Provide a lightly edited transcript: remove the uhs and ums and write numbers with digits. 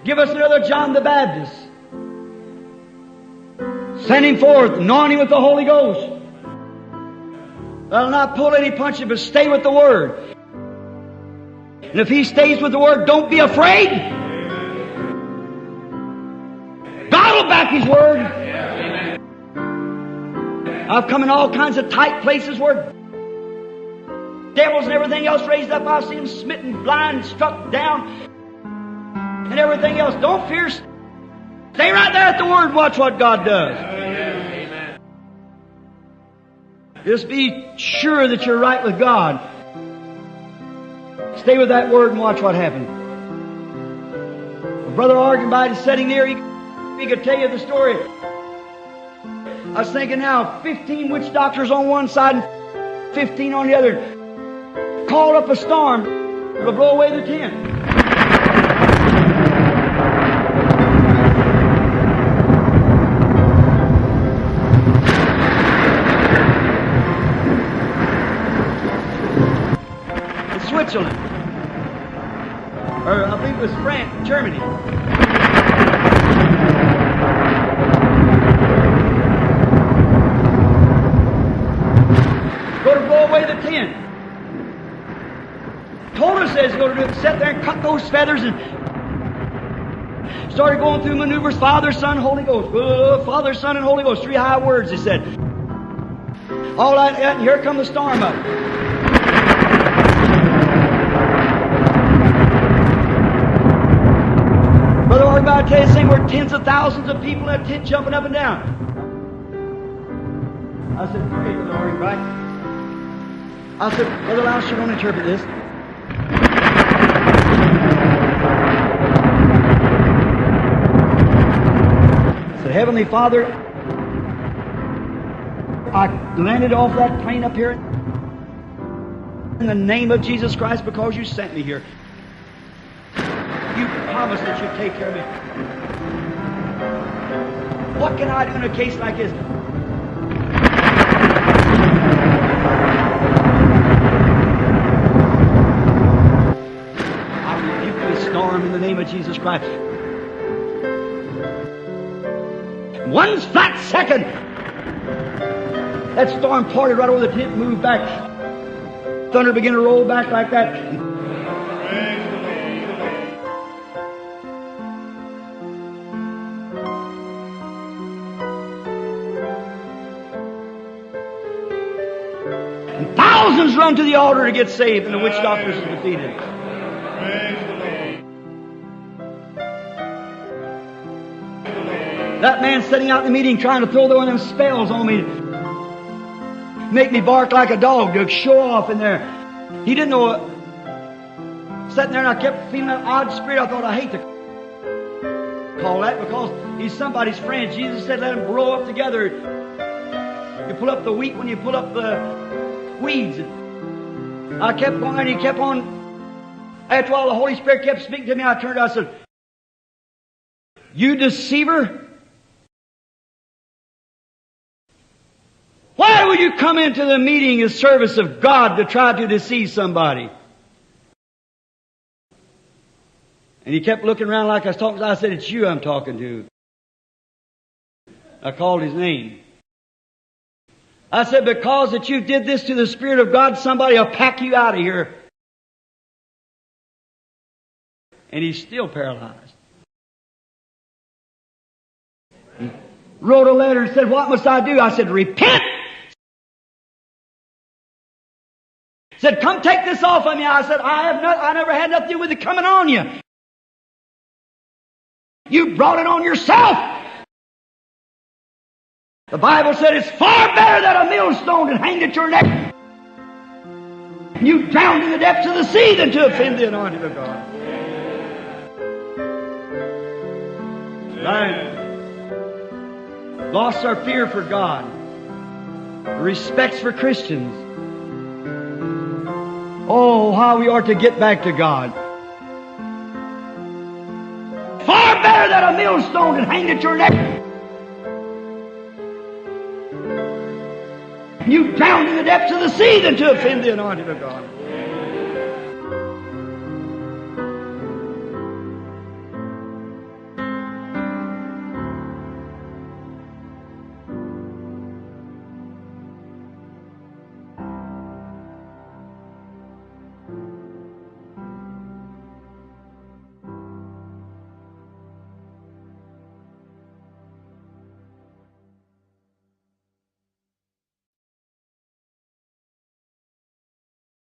Give us another John the Baptist. Send him forth, anoint him with the Holy Ghost. That'll not pull any punches, but stay with the Word. And if he stays with the Word, don't be afraid. God will back His Word. I've come in all kinds of tight places where devils and everything else raised up. I've seen them smitten, blind, struck down, and everything else. Don't fear. Stay right there at the Word and watch what God does. Amen. Just be sure that you're right with God. Stay with that Word and watch what happens. Brother Argenbite is sitting there. He could tell you the story. I was thinking now, 15 witch doctors on one side and 15 on the other. Called up a storm. It'll blow away the tent. Switzerland, or I think it was France, Germany. Go to blow away the tent. Told us that he's going to do it. Sit there and cut those feathers and started going through maneuvers. Father, Son, Holy Ghost. Father, Son, and Holy Ghost. 3 high words, he said. All that, and here come the storm up. Brother Organ, I tell you the same, we're tens of thousands of people in that tent jumping up and down. I said, pray, Brother Organ, right? I said, Brother Louse, you don't interpret this. I said, Heavenly Father, I landed off that plane up here in the name of Jesus Christ because you sent me here. You promised that you'd take care of me. What can I do in a case like this? I rebuke this storm in the name of Jesus Christ. One flat second, that storm parted right over the tent, moved back. Thunder began to roll back like that. Thousands run to the altar to get saved, and the witch doctors are defeated. That man sitting out in the meeting trying to throw one of them spells on me, make me bark like a dog to show off in there. He didn't know it. Sitting there, and I kept feeling that odd spirit. I thought, I hate to call that because he's somebody's friend. Jesus said, let them grow up together. You pull up the wheat when you pull up the weeds. I kept going, and he kept on. After a while, the Holy Spirit kept speaking to me. I turned, I said, you deceiver! Why would you come into the meeting and service of God to try to deceive somebody? And he kept looking around like I was talking to. I said, it's you I'm talking to. I called his name. I said, because that you did this to the Spirit of God, somebody will pack you out of here. And he's still paralyzed. He wrote a letter and said, what must I do? I said, repent! Said, come take this off of me. I said, I never had nothing to do with it coming on you. You brought it on yourself. The Bible said it's far better than a millstone that hanged at your neck. You drowned in the depths of the sea than to offend the anointing of God. Right. Lost our fear for God, respects for Christians. Oh, how we are to get back to God. Far better than a millstone that hanged at your neck. You drowned in the depths of the sea than to offend the anointing of God.